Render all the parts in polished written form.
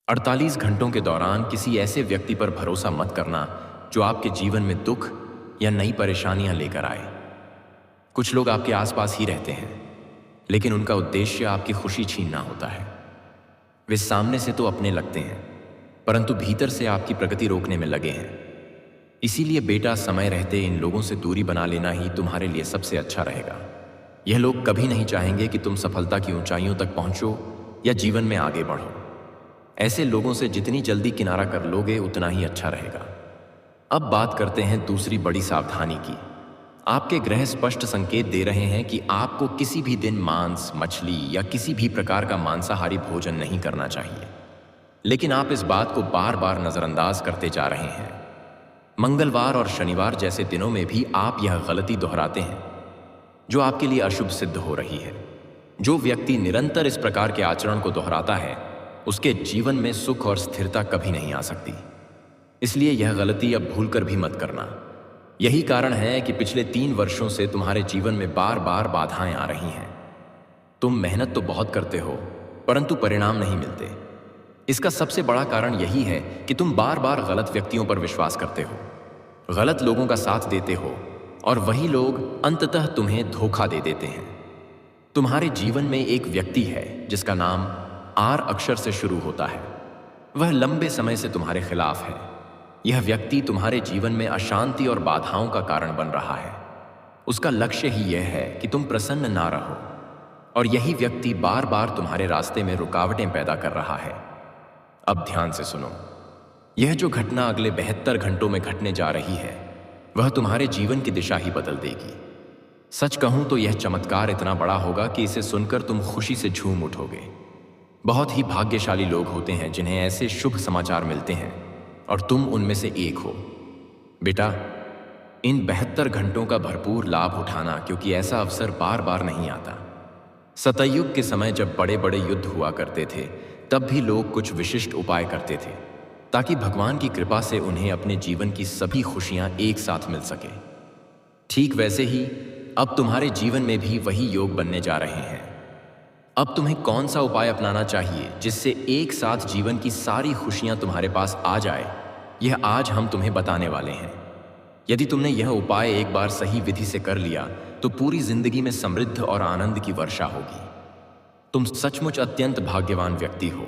48 घंटों के दौरान किसी ऐसे व्यक्ति पर भरोसा मत करना जो आपके जीवन में दुख या नई परेशानियां लेकर आए। कुछ लोग आपके आसपास ही रहते हैं, लेकिन उनका उद्देश्य आपकी खुशी छीनना होता है। वे सामने से तो अपने लगते हैं, परंतु भीतर से आपकी प्रगति रोकने में लगे हैं। इसीलिए बेटा, समय रहते इन लोगों से दूरी बना लेना ही तुम्हारे लिए सबसे अच्छा रहेगा। यह लोग कभी नहीं चाहेंगे कि तुम सफलता की ऊंचाइयों तक पहुंचो या जीवन में आगे बढ़ो। ऐसे लोगों से जितनी जल्दी किनारा कर लोगे उतना ही अच्छा रहेगा। अब बात करते हैं दूसरी बड़ी सावधानी की। आपके ग्रह स्पष्ट संकेत दे रहे हैं कि आपको किसी भी दिन मांस, मछली या किसी भी प्रकार का मांसाहारी भोजन नहीं करना चाहिए, लेकिन आप इस बात को बार बार नजरअंदाज करते जा रहे हैं। मंगलवार और शनिवार जैसे दिनों में भी आप यह गलती दोहराते हैं, जो आपके लिए अशुभ सिद्ध हो रही है। जो व्यक्ति निरंतर इस प्रकार के आचरण को दोहराता है, उसके जीवन में सुख और स्थिरता कभी नहीं आ सकती। इसलिए यह गलती अब भूलकर भी मत करना। यही कारण है कि पिछले 3 वर्षों से तुम्हारे जीवन में बार बार बाधाएं आ रही हैं। तुम मेहनत तो बहुत करते हो, परंतु परिणाम नहीं मिलते। इसका सबसे बड़ा कारण यही है कि तुम बार बार गलत व्यक्तियों पर विश्वास करते हो, गलत लोगों का साथ देते हो, और वही लोग अंततः तुम्हें धोखा दे देते हैं। तुम्हारे जीवन में एक व्यक्ति है जिसका नाम आर अक्षर से शुरू होता है। वह लंबे समय से तुम्हारे खिलाफ है। यह व्यक्ति तुम्हारे जीवन में अशांति और बाधाओं का कारण बन रहा है। उसका लक्ष्य ही यह है कि तुम प्रसन्न ना रहो, और यही व्यक्ति बार बार तुम्हारे रास्ते में रुकावटें पैदा कर रहा है। अब ध्यान से सुनो। यह जो घटना अगले 72 घंटों में घटने जा रही है, वह तुम्हारे जीवन की दिशा ही बदल देगी। सच कहूं तो यह चमत्कार इतना बड़ा होगा कि इसे सुनकर तुम खुशी से झूम उठोगे। बहुत ही भाग्यशाली लोग होते हैं जिन्हें ऐसे शुभ समाचार मिलते हैं, और तुम उनमें से एक हो। बेटा, इन 72 घंटों का भरपूर लाभ उठाना, क्योंकि ऐसा अवसर बार बार नहीं आता। सतयुग के समय जब बड़े बड़े युद्ध हुआ करते थे, तब भी लोग कुछ विशिष्ट उपाय करते थे ताकि भगवान की कृपा से उन्हें अपने जीवन की सभी खुशियां एक साथ मिल सके। ठीक वैसे ही अब तुम्हारे जीवन में भी वही योग बनने जा रहे हैं। अब तुम्हें कौन सा उपाय अपनाना चाहिए जिससे एक साथ जीवन की सारी खुशियां तुम्हारे पास आ जाए, यह आज हम तुम्हें बताने वाले हैं। यदि तुमने यह उपाय एक बार सही विधि से कर लिया तो पूरी जिंदगी में समृद्ध और आनंद की वर्षा होगी। तुम सचमुच अत्यंत भाग्यवान व्यक्ति हो,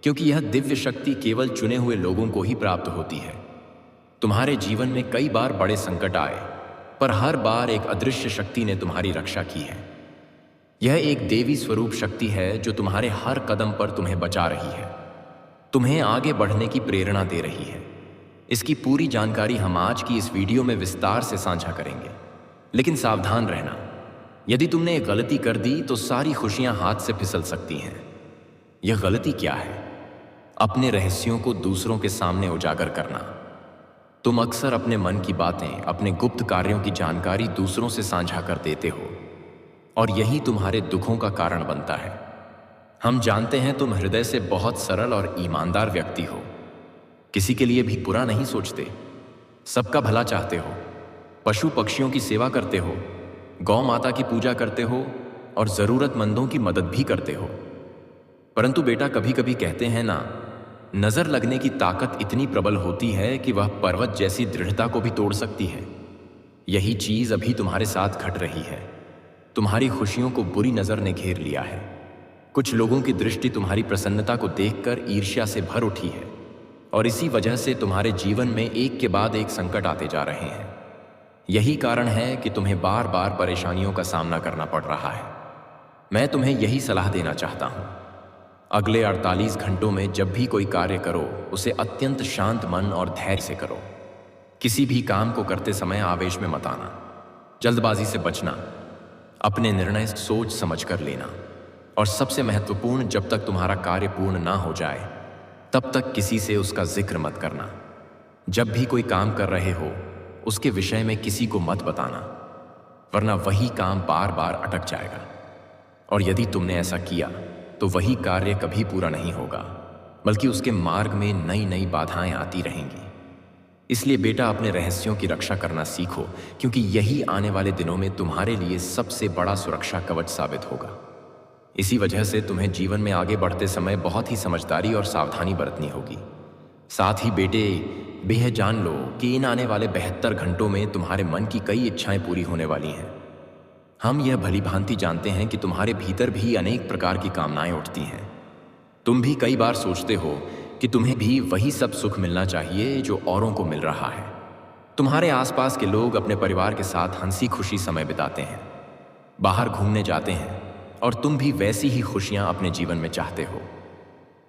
क्योंकि यह दिव्य शक्ति केवल चुने हुए लोगों को ही प्राप्त होती है। तुम्हारे जीवन में कई बार बड़े संकट आए, पर हर बार एक अदृश्य शक्ति ने तुम्हारी रक्षा की है। यह एक देवी स्वरूप शक्ति है जो तुम्हारे हर कदम पर तुम्हें बचा रही है, तुम्हें आगे बढ़ने की प्रेरणा दे रही है। इसकी पूरी जानकारी हम आज की इस वीडियो में विस्तार से साझा करेंगे। लेकिन सावधान रहना, यदि तुमने एक गलती कर दी तो सारी खुशियां हाथ से फिसल सकती हैं। यह गलती क्या है? अपने रहस्यों को दूसरों के सामने उजागर करना। तुम अक्सर अपने मन की बातें, अपने गुप्त कार्यों की जानकारी दूसरों से साझा कर देते हो, और यही तुम्हारे दुखों का कारण बनता है। हम जानते हैं तुम हृदय से बहुत सरल और ईमानदार व्यक्ति हो। किसी के लिए भी बुरा नहीं सोचते, सबका भला चाहते हो, पशु पक्षियों की सेवा करते हो, गौ माता की पूजा करते हो, और जरूरतमंदों की मदद भी करते हो। परंतु बेटा, कभी कभी कहते हैं ना, नजर लगने की ताकत इतनी प्रबल होती है कि वह पर्वत जैसी दृढ़ता को भी तोड़ सकती है। यही चीज अभी तुम्हारे साथ घट रही है। तुम्हारी खुशियों को बुरी नजर ने घेर लिया है। कुछ लोगों की दृष्टि तुम्हारी प्रसन्नता को देखकर ईर्ष्या से भर उठी है, और इसी वजह से तुम्हारे जीवन में एक के बाद एक संकट आते जा रहे हैं। यही कारण है कि तुम्हें बार बार परेशानियों का सामना करना पड़ रहा है। मैं तुम्हें यही सलाह देना चाहता हूं, अगले 48 घंटों में जब भी कोई कार्य करो, उसे अत्यंत शांत मन और धैर्य से करो। किसी भी काम को करते समय आवेश में मत आना, जल्दबाजी से बचना, अपने निर्णय सोच समझ कर लेना, और सबसे महत्वपूर्ण, जब तक तुम्हारा कार्य पूर्ण ना हो जाए तब तक किसी से उसका जिक्र मत करना। जब भी कोई काम कर रहे हो, उसके विषय में किसी को मत बताना, वरना वही काम बार बार अटक जाएगा, और यदि तुमने ऐसा किया तो वही कार्य कभी पूरा नहीं होगा, बल्कि उसके मार्ग में नई नई बाधाएं आती रहेंगी। इसलिए बेटा, अपने रहस्यों की रक्षा करना सीखो, क्योंकि यही आने वाले दिनों में तुम्हारे लिए सबसे बड़ा सुरक्षा कवच साबित होगा। इसी वजह से तुम्हें जीवन में आगे बढ़ते समय बहुत ही समझदारी और सावधानी बरतनी होगी। साथ ही बेटे, बेहद जान लो कि इन आने वाले 72 घंटों में तुम्हारे मन की कई इच्छाएं पूरी होने वाली हैं। हम यह भली भांति जानते हैं कि तुम्हारे भीतर भी अनेक प्रकार की कामनाएं उठती हैं। तुम भी कई बार सोचते हो कि तुम्हें भी वही सब सुख मिलना चाहिए जो औरों को मिल रहा है। तुम्हारे आसपास के लोग अपने परिवार के साथ हंसी खुशी समय बिताते हैं, बाहर घूमने जाते हैं, और तुम भी वैसी ही खुशियां अपने जीवन में चाहते हो।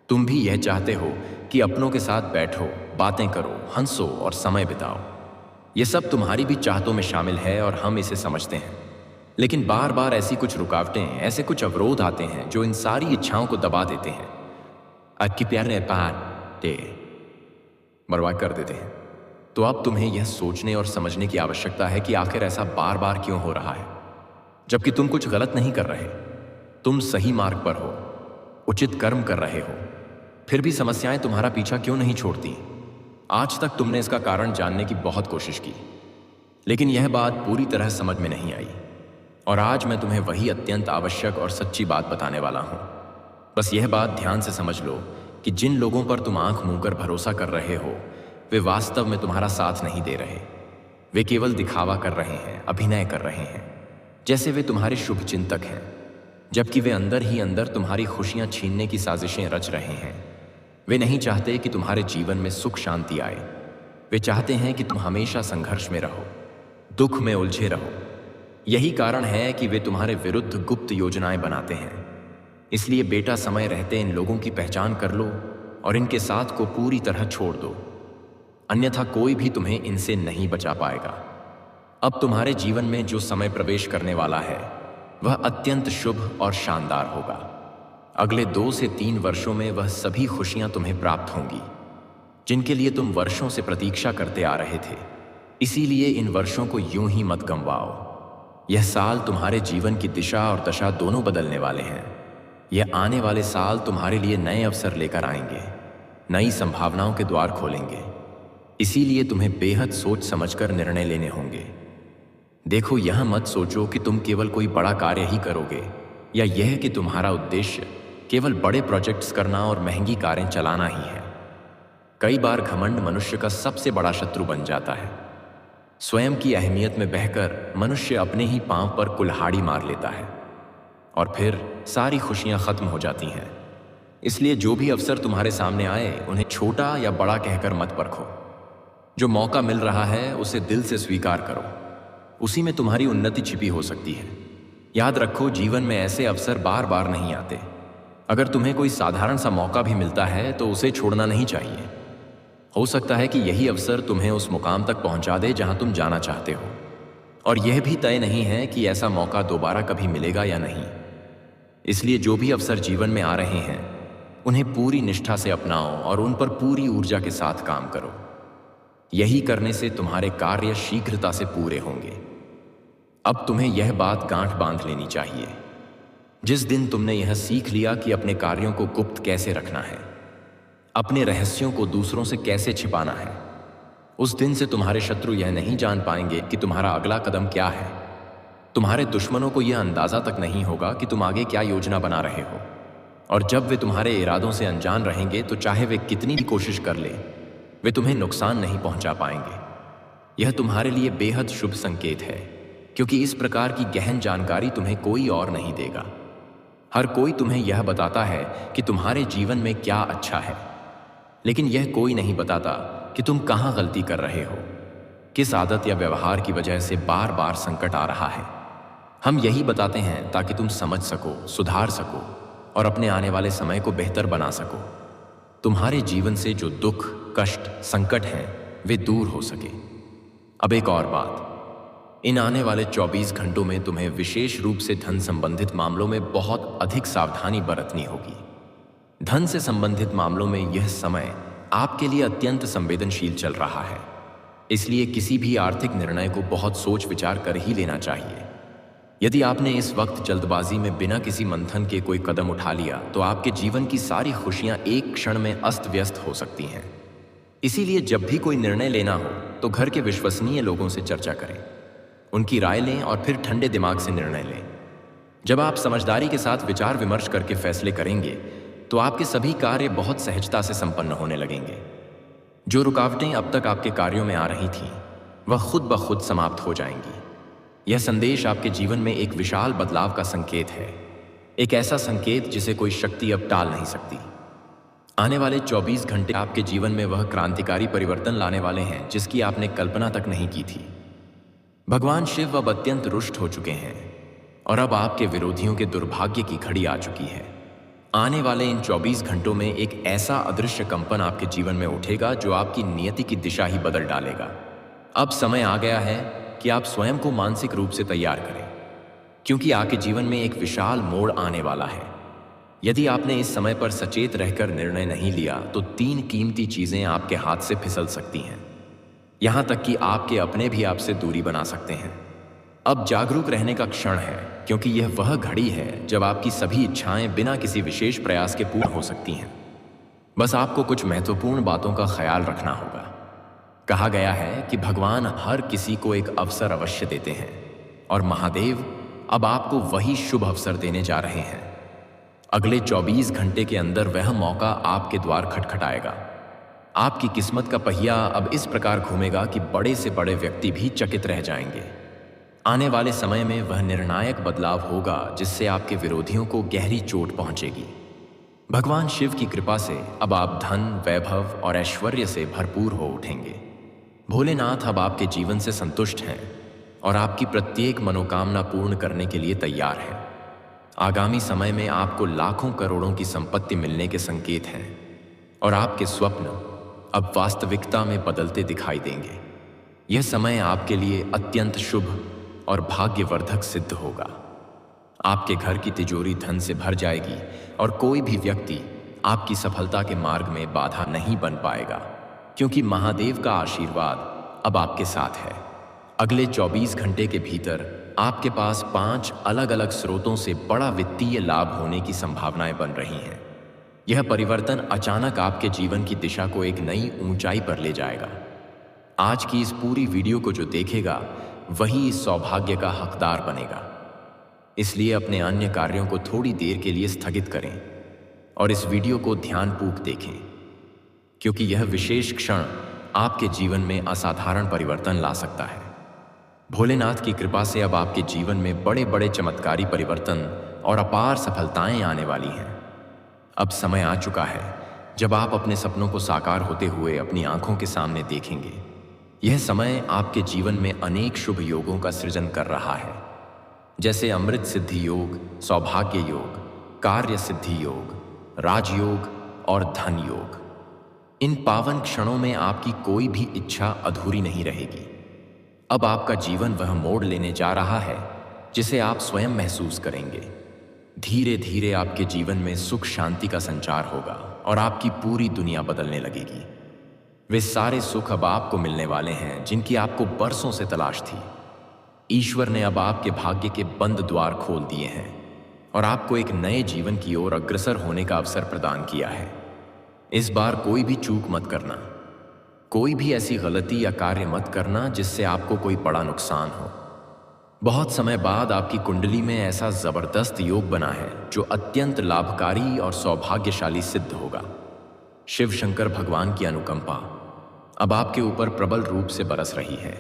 तुम भी यह चाहते हो कि अपनों के साथ बैठो, बातें करो, हंसो और समय बिताओ। यह सब तुम्हारी भी चाहतों में शामिल है और हम इसे समझते हैं। लेकिन बार बार ऐसी कुछ रुकावटें, ऐसे कुछ अवरोध आते हैं जो इन सारी इच्छाओं को दबा देते हैं, आपकी प्यारे पार दे बर्बाद कर देते हैं। तो अब तुम्हें यह सोचने और समझने की आवश्यकता है कि आखिर ऐसा बार बार क्यों हो रहा है, जबकि तुम कुछ गलत नहीं कर रहे। तुम सही मार्ग पर हो, उचित कर्म कर रहे हो, फिर भी समस्याएं तुम्हारा पीछा क्यों नहीं छोड़ती। आज तक तुमने इसका कारण जानने की बहुत कोशिश की, लेकिन यह बात पूरी तरह समझ में नहीं आई। और आज मैं तुम्हें वही अत्यंत आवश्यक और सच्ची बात बताने वाला हूं। बस यह बात ध्यान से समझ लो कि जिन लोगों पर तुम आंख मूंद कर भरोसा कर रहे हो, वे वास्तव में तुम्हारा साथ नहीं दे रहे। वे केवल दिखावा कर रहे हैं, अभिनय कर रहे हैं, जैसे वे तुम्हारे शुभ चिंतक हैं, जबकि वे अंदर ही अंदर तुम्हारी खुशियां छीनने की साजिशें रच रहे हैं। वे नहीं चाहते कि तुम्हारे जीवन में सुख शांति आए। वे चाहते हैं कि तुम हमेशा संघर्ष में रहो, दुख में उलझे रहो। यही कारण है कि वे तुम्हारे विरुद्ध गुप्त योजनाएं बनाते हैं। इसलिए बेटा, समय रहते इन लोगों की पहचान कर लो और इनके साथ को पूरी तरह छोड़ दो, अन्यथा कोई भी तुम्हें इनसे नहीं बचा पाएगा। अब तुम्हारे जीवन में जो समय प्रवेश करने वाला है वह अत्यंत शुभ और शानदार होगा। अगले 2 से 3 वर्षों में वह सभी खुशियां तुम्हें प्राप्त होंगी जिनके लिए तुम वर्षों से प्रतीक्षा करते आ रहे थे। इसीलिए इन वर्षों को यूं ही मत गंवाओ। यह साल तुम्हारे जीवन की दिशा और दशा दोनों बदलने वाले हैं। यह आने वाले साल तुम्हारे लिए नए अवसर लेकर आएंगे, नई संभावनाओं के द्वार खोलेंगे। इसीलिए तुम्हें बेहद सोच समझकर निर्णय लेने होंगे। देखो, यह मत सोचो कि तुम केवल कोई बड़ा कार्य ही करोगे, या यह कि तुम्हारा उद्देश्य केवल बड़े प्रोजेक्ट्स करना और महंगी कारें चलाना ही है। कई बार घमंड मनुष्य का सबसे बड़ा शत्रु बन जाता है। स्वयं की अहमियत में बहकर मनुष्य अपने ही पांव पर कुल्हाड़ी मार लेता है और फिर सारी खुशियां खत्म हो जाती हैं। इसलिए जो भी अवसर तुम्हारे सामने आए, उन्हें छोटा या बड़ा कहकर मत परखो। जो मौका मिल रहा है उसे दिल से स्वीकार करो, उसी में तुम्हारी उन्नति छिपी हो सकती है। याद रखो, जीवन में ऐसे अवसर बार बार नहीं आते। अगर तुम्हें कोई साधारण सा मौका भी मिलता है तो उसे छोड़ना नहीं चाहिए। हो सकता है कि यही अवसर तुम्हें उस मुकाम तक पहुंचा दे जहां तुम जाना चाहते हो, और यह भी तय नहीं है कि ऐसा मौका दोबारा कभी मिलेगा या नहीं। इसलिए जो भी अवसर जीवन में आ रहे हैं उन्हें पूरी निष्ठा से अपनाओ और उन पर पूरी ऊर्जा के साथ काम करो। यही करने से तुम्हारे कार्य शीघ्रता से पूरे होंगे। अब तुम्हें यह बात गांठ बांध लेनी चाहिए। जिस दिन तुमने यह सीख लिया कि अपने कार्यों को गुप्त कैसे रखना है, अपने रहस्यों को दूसरों से कैसे छिपाना है, उस दिन से तुम्हारे शत्रु यह नहीं जान पाएंगे कि तुम्हारा अगला कदम क्या है। तुम्हारे दुश्मनों को यह अंदाजा तक नहीं होगा कि तुम आगे क्या योजना बना रहे हो। और जब वे तुम्हारे इरादों से अनजान रहेंगे तो चाहे वे कितनी भी कोशिश कर लें, वे तुम्हें नुकसान नहीं पहुंचा पाएंगे। यह तुम्हारे लिए बेहद शुभ संकेत है, क्योंकि इस प्रकार की गहन जानकारी तुम्हें कोई और नहीं देगा। हर कोई तुम्हें यह बताता है कि तुम्हारे जीवन में क्या अच्छा है, लेकिन यह कोई नहीं बताता कि तुम कहाँ गलती कर रहे हो, किस आदत या व्यवहार की वजह से बार बार संकट आ रहा है। हम यही बताते हैं ताकि तुम समझ सको, सुधार सको और अपने आने वाले समय को बेहतर बना सको। तुम्हारे जीवन से जो दुख, कष्ट, संकट हैं वे दूर हो सके। अब एक और बात, इन आने वाले 24 घंटों में तुम्हें विशेष रूप से धन संबंधित मामलों में बहुत अधिक सावधानी बरतनी होगी। धन से संबंधित मामलों में यह समय आपके लिए अत्यंत संवेदनशील चल रहा है। इसलिए किसी भी आर्थिक निर्णय को बहुत सोच विचार कर ही लेना चाहिए। यदि आपने इस वक्त जल्दबाजी में बिना किसी मंथन के कोई कदम उठा लिया तो आपके जीवन की सारी खुशियां एक क्षण में अस्त व्यस्त हो सकती हैं। इसीलिए जब भी कोई निर्णय लेना हो तो घर के विश्वसनीय लोगों से चर्चा करें, उनकी राय लें और फिर ठंडे दिमाग से निर्णय लें। जब आप समझदारी के साथ विचार विमर्श करके फैसले करेंगे तो आपके सभी कार्य बहुत सहजता से संपन्न होने लगेंगे। जो रुकावटें अब तक आपके कार्यों में आ रही थीं, वह खुद ब खुद समाप्त हो जाएंगी। यह संदेश आपके जीवन में एक विशाल बदलाव का संकेत है, एक ऐसा संकेत जिसे कोई शक्ति अब टाल नहीं सकती। आने वाले 24 घंटे आपके जीवन में वह क्रांतिकारी परिवर्तन लाने वाले हैं जिसकी आपने कल्पना तक नहीं की थी। भगवान शिव अब अत्यंत रुष्ट हो चुके हैं और अब आपके विरोधियों के दुर्भाग्य की घड़ी आ चुकी है। आने वाले इन 24 घंटों में एक ऐसा अदृश्य कंपन आपके जीवन में उठेगा जो आपकी नियति की दिशा ही बदल डालेगा। अब समय आ गया है कि आप स्वयं को मानसिक रूप से तैयार करें, क्योंकि आपके जीवन में एक विशाल मोड़ आने वाला है। यदि आपने इस समय पर सचेत रहकर निर्णय नहीं लिया तो 3 कीमती चीजें आपके हाथ से फिसल सकती हैं। यहां तक कि आपके अपने भी आपसे दूरी बना सकते हैं। अब जागरूक रहने का क्षण है, क्योंकि यह वह घड़ी है जब आपकी सभी इच्छाएं बिना किसी विशेष प्रयास के पूर्ण हो सकती हैं। बस आपको कुछ महत्वपूर्ण बातों का ख्याल रखना होगा। कहा गया है कि भगवान हर किसी को एक अवसर अवश्य देते हैं और महादेव अब आपको वही शुभ अवसर देने जा रहे हैं। अगले 24 घंटे के अंदर वह मौका आपके द्वार खटखटाएगा। आपकी किस्मत का पहिया अब इस प्रकार घूमेगा कि बड़े से बड़े व्यक्ति भी चकित रह जाएंगे। आने वाले समय में वह निर्णायक बदलाव होगा जिससे आपके विरोधियों को गहरी चोट पहुंचेगी। भगवान शिव की कृपा से अब आप धन, वैभव और ऐश्वर्य से भरपूर हो उठेंगे। भोलेनाथ अब आपके जीवन से संतुष्ट हैं और आपकी प्रत्येक मनोकामना पूर्ण करने के लिए तैयार हैं। आगामी समय में आपको लाखों करोड़ों की संपत्ति मिलने के संकेत हैं और आपके स्वप्न अब वास्तविकता में बदलते दिखाई देंगे। यह समय आपके लिए अत्यंत शुभ और भाग्यवर्धक सिद्ध होगा। आपके घर की तिजोरी धन से भर जाएगी और कोई भी व्यक्ति आपकी सफलता के मार्ग में बाधा नहीं बन पाएगा, क्योंकि महादेव का आशीर्वाद अब आपके साथ है। अगले 24 घंटे के भीतर आपके पास 5 अलग अलग स्रोतों से बड़ा वित्तीय लाभ होने की संभावनाएं बन रही हैं। यह परिवर्तन अचानक आपके जीवन की दिशा को एक नई ऊंचाई पर ले जाएगा। आज की इस पूरी वीडियो को जो देखेगा वही इस सौभाग्य का हकदार बनेगा। इसलिए अपने अन्य कार्यों को थोड़ी देर के लिए स्थगित करें और इस वीडियो को ध्यानपूर्वक देखें, क्योंकि यह विशेष क्षण आपके जीवन में असाधारण परिवर्तन ला सकता है। भोलेनाथ की कृपा से अब आपके जीवन में बड़े बड़े चमत्कारी परिवर्तन और अपार सफलताएं आने वाली हैं। अब समय आ चुका है जब आप अपने सपनों को साकार होते हुए अपनी आंखों के सामने देखेंगे। यह समय आपके जीवन में अनेक शुभ योगों का सृजन कर रहा है, जैसे अमृत सिद्धि योग, सौभाग्य योग, कार्य सिद्धि योग, राजयोग और धन योग। इन पावन क्षणों में आपकी कोई भी इच्छा अधूरी नहीं रहेगी। अब आपका जीवन वह मोड़ लेने जा रहा है जिसे आप स्वयं महसूस करेंगे। धीरे धीरे आपके जीवन में सुख शांति का संचार होगा और आपकी पूरी दुनिया बदलने लगेगी। वे सारे सुख अब आपको मिलने वाले हैं जिनकी आपको बरसों से तलाश थी। ईश्वर ने अब आपके भाग्य के बंद द्वार खोल दिए हैं और आपको एक नए जीवन की ओर अग्रसर होने का अवसर प्रदान किया है। इस बार कोई भी चूक मत करना, कोई भी ऐसी गलती या कार्य मत करना जिससे आपको कोई बड़ा नुकसान हो। बहुत समय बाद आपकी कुंडली में ऐसा जबरदस्त योग बना है जो अत्यंत लाभकारी और सौभाग्यशाली सिद्ध होगा। शिव शंकर भगवान की अनुकंपा अब आपके ऊपर प्रबल रूप से बरस रही है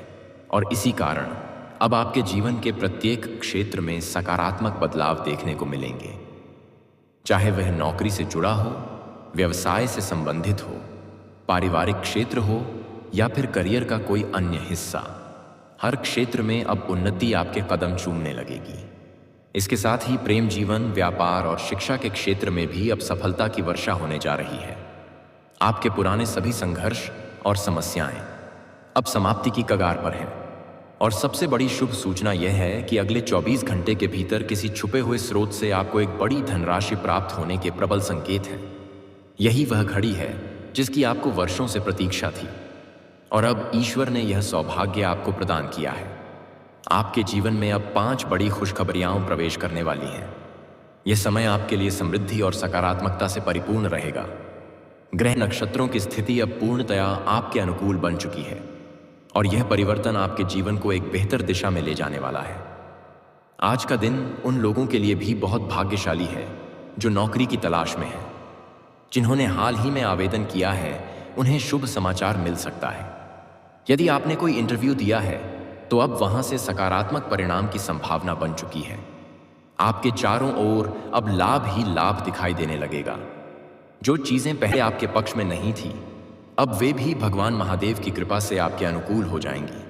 और इसी कारण अब आपके जीवन के प्रत्येक क्षेत्र में सकारात्मक बदलाव देखने को मिलेंगे। चाहे वह नौकरी से जुड़ा हो, व्यवसाय से संबंधित हो, पारिवारिक क्षेत्र हो या फिर करियर का कोई अन्य हिस्सा, हर क्षेत्र में अब उन्नति आपके कदम चूमने लगेगी। इसके साथ ही प्रेम जीवन, व्यापार और शिक्षा के क्षेत्र में भी अब सफलता की वर्षा होने जा रही है। आपके पुराने सभी संघर्ष और समस्याएं अब समाप्ति की कगार पर हैं और सबसे बड़ी शुभ सूचना यह है कि अगले 24 घंटे के भीतर किसी छुपे हुए स्रोत से आपको एक बड़ी धनराशि प्राप्त होने के प्रबल संकेत हैं। यही वह घड़ी है जिसकी आपको वर्षों से प्रतीक्षा थी और अब ईश्वर ने यह सौभाग्य आपको प्रदान किया है। आपके जीवन में अब 5 बड़ी खुशखबरियां प्रवेश करने वाली हैं। यह समय आपके लिए समृद्धि और सकारात्मकता से परिपूर्ण रहेगा। ग्रह नक्षत्रों की स्थिति अब पूर्णतया आपके अनुकूल बन चुकी है और यह परिवर्तन आपके जीवन को एक बेहतर दिशा में ले जाने वाला है। आज का दिन उन लोगों के लिए भी बहुत भाग्यशाली है जो नौकरी की तलाश में हैं। जिन्होंने हाल ही में आवेदन किया है उन्हें शुभ समाचार मिल सकता है। यदि आपने कोई इंटरव्यू दिया है तो अब वहां से सकारात्मक परिणाम की संभावना बन चुकी है। आपके चारों ओर अब लाभ ही लाभ दिखाई देने लगेगा। जो चीजें पहले आपके पक्ष में नहीं थी अब वे भी भगवान महादेव की कृपा से आपके अनुकूल हो जाएंगी।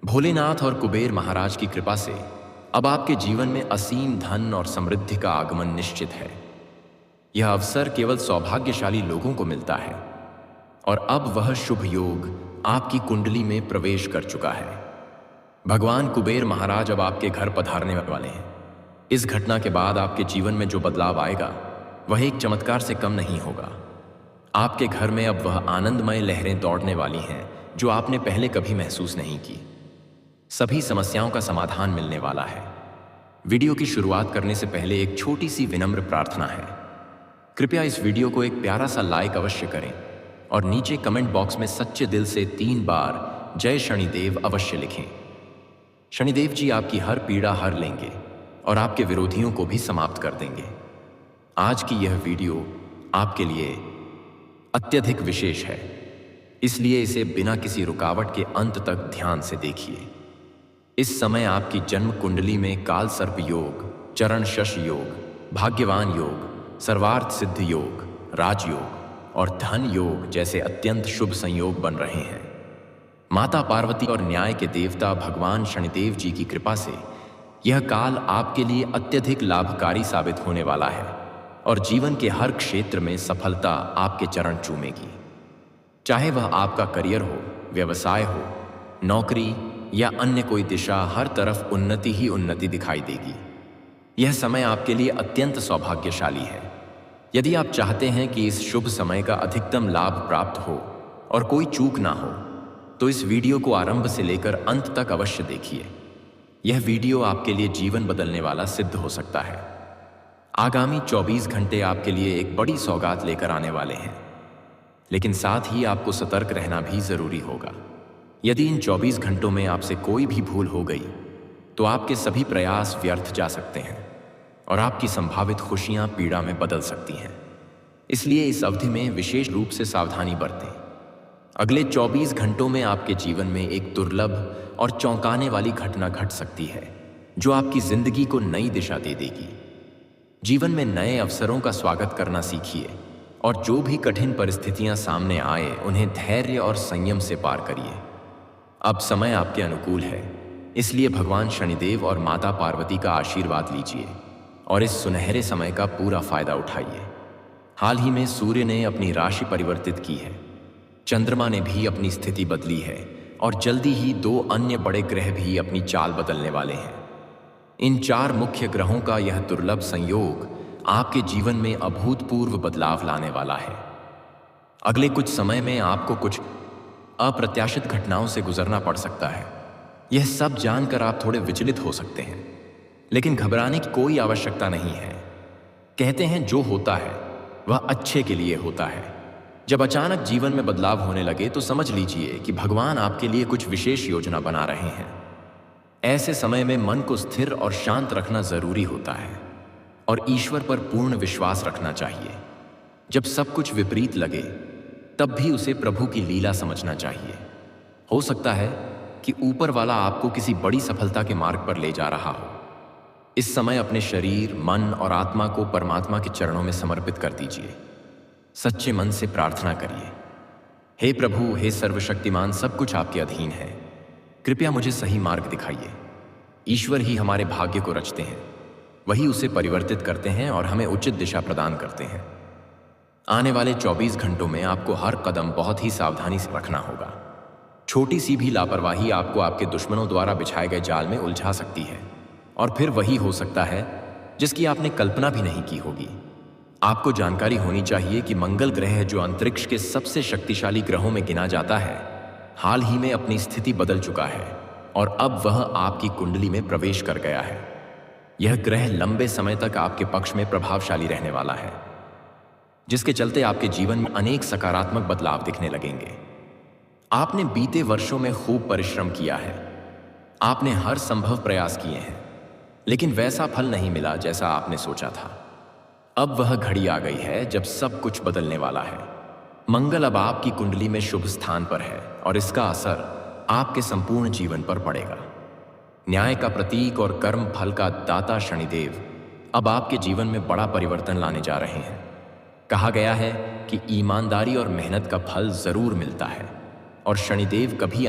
भोलेनाथ और कुबेर महाराज की कृपा से अब आपके जीवन में असीम धन और समृद्धि का आगमन निश्चित है। यह अवसर केवल सौभाग्यशाली लोगों को मिलता है और अब वह शुभ योग आपकी कुंडली में प्रवेश कर चुका है। भगवान कुबेर महाराज अब आपके घर पधारने वाले हैं। इस घटना के बाद आपके जीवन में जो बदलाव आएगा वह एक चमत्कार से कम नहीं होगा। आपके घर में अब वह आनंदमय लहरें दौड़ने वाली हैं जो आपने पहले कभी महसूस नहीं की। सभी समस्याओं का समाधान मिलने वाला है। वीडियो की शुरुआत करने से पहले एक छोटी सी विनम्र प्रार्थना है। कृपया इस वीडियो को एक प्यारा सा लाइक अवश्य करें और नीचे कमेंट बॉक्स में सच्चे दिल से 3 बार जय शनिदेव अवश्य लिखें। शनिदेव जी आपकी हर पीड़ा हर लेंगे और आपके विरोधियों को भी समाप्त कर देंगे। आज की यह वीडियो आपके लिए अत्यधिक विशेष है, इसलिए इसे बिना किसी रुकावट के अंत तक ध्यान से देखिए। इस समय आपकी जन्म कुंडली में काल सर्प योग, चरण शश योग, भाग्यवान योग, सर्वार्थ सिद्ध योग, राजयोग और धन योग जैसे अत्यंत शुभ संयोग बन रहे हैं। माता पार्वती और न्याय के देवता भगवान शनिदेव जी की कृपा से यह काल आपके लिए अत्यधिक लाभकारी साबित होने वाला है और जीवन के हर क्षेत्र में सफलता आपके चरण चूमेगी। चाहे वह आपका करियर हो, व्यवसाय हो, नौकरी या अन्य कोई दिशा, हर तरफ उन्नति ही उन्नति दिखाई देगी। यह समय आपके लिए अत्यंत सौभाग्यशाली है। यदि आप चाहते हैं कि इस शुभ समय का अधिकतम लाभ प्राप्त हो और कोई चूक ना हो तो इस वीडियो को आरंभ से लेकर अंत तक अवश्य देखिए। यह वीडियो आपके लिए जीवन बदलने वाला सिद्ध हो सकता है। आगामी 24 घंटे आपके लिए एक बड़ी सौगात लेकर आने वाले हैं, लेकिन साथ ही आपको सतर्क रहना भी जरूरी होगा। यदि इन 24 घंटों में आपसे कोई भी भूल हो गई तो आपके सभी प्रयास व्यर्थ जा सकते हैं और आपकी संभावित खुशियां पीड़ा में बदल सकती हैं। इसलिए इस अवधि में विशेष रूप से सावधानी बरतें। अगले 24 घंटों में आपके जीवन में एक दुर्लभ और चौंकाने वाली घटना घट सकती है जो आपकी जिंदगी को नई दिशा दे देगी। जीवन में नए अवसरों का स्वागत करना सीखिए और जो भी कठिन परिस्थितियां सामने आए उन्हें धैर्य और संयम से पार करिए। अब समय आपके अनुकूल है, इसलिए भगवान शनिदेव और माता पार्वती का आशीर्वाद लीजिए और इस सुनहरे समय का पूरा फायदा उठाइए। हाल ही में सूर्य ने अपनी राशि परिवर्तित की है, चंद्रमा ने भी अपनी स्थिति बदली है और जल्दी ही 2 अन्य बड़े ग्रह भी अपनी चाल बदलने वाले हैं। इन 4 मुख्य ग्रहों का यह दुर्लभ संयोग आपके जीवन में अभूतपूर्व बदलाव लाने वाला है। अगले कुछ समय में आपको कुछ अप्रत्याशित घटनाओं से गुजरना पड़ सकता है। यह सब जानकर आप थोड़े विचलित हो सकते हैं, लेकिन घबराने की कोई आवश्यकता नहीं है। कहते हैं जो होता है वह अच्छे के लिए होता है। जब अचानक जीवन में बदलाव होने लगे तो समझ लीजिए कि भगवान आपके लिए कुछ विशेष योजना बना रहे हैं। ऐसे समय में मन को स्थिर और शांत रखना जरूरी होता है और ईश्वर पर पूर्ण विश्वास रखना चाहिए। जब सब कुछ विपरीत लगे तब भी उसे प्रभु की लीला समझना चाहिए। हो सकता है कि ऊपर वाला आपको किसी बड़ी सफलता के मार्ग पर ले जा रहा हो। इस समय अपने शरीर, मन और आत्मा को परमात्मा के चरणों में समर्पित कर दीजिए। सच्चे मन से प्रार्थना करिए, हे प्रभु, हे सर्वशक्तिमान, सब कुछ आपके अधीन है, कृपया मुझे सही मार्ग दिखाइए। ईश्वर ही हमारे भाग्य को रचते हैं, वही उसे परिवर्तित करते हैं और हमें उचित दिशा प्रदान करते हैं। आने वाले 24 घंटों में आपको हर कदम बहुत ही सावधानी से रखना होगा। छोटी सी भी लापरवाही आपको आपके दुश्मनों द्वारा बिछाए गए जाल में उलझा सकती है और फिर वही हो सकता है जिसकी आपने कल्पना भी नहीं की होगी। आपको जानकारी होनी चाहिए कि मंगल ग्रह, जो अंतरिक्ष के सबसे शक्तिशाली ग्रहों में गिना जाता है, हाल ही में अपनी स्थिति बदल चुका है और अब वह आपकी कुंडली में प्रवेश कर गया है। यह ग्रह लंबे समय तक आपके पक्ष में प्रभावशाली रहने वाला है, जिसके चलते आपके जीवन में अनेक सकारात्मक बदलाव दिखने लगेंगे। आपने बीते वर्षों में खूब परिश्रम किया है, आपने हर संभव प्रयास किए हैं, लेकिन वैसा फल नहीं मिला जैसा आपने सोचा था। अब वह घड़ी आ गई है जब सब कुछ बदलने वाला है। मंगल अब आपकी कुंडली में शुभ स्थान पर है और इसका असर आपके संपूर्ण जीवन पर पड़ेगा। न्याय का प्रतीक और कर्म फल का दाता शनिदेव अब आपके जीवन में बड़ा परिवर्तन लाने जा रहे हैं। कहा गया है कि ईमानदारी और मेहनत का फल जरूर मिलता है और शनिदेव कभी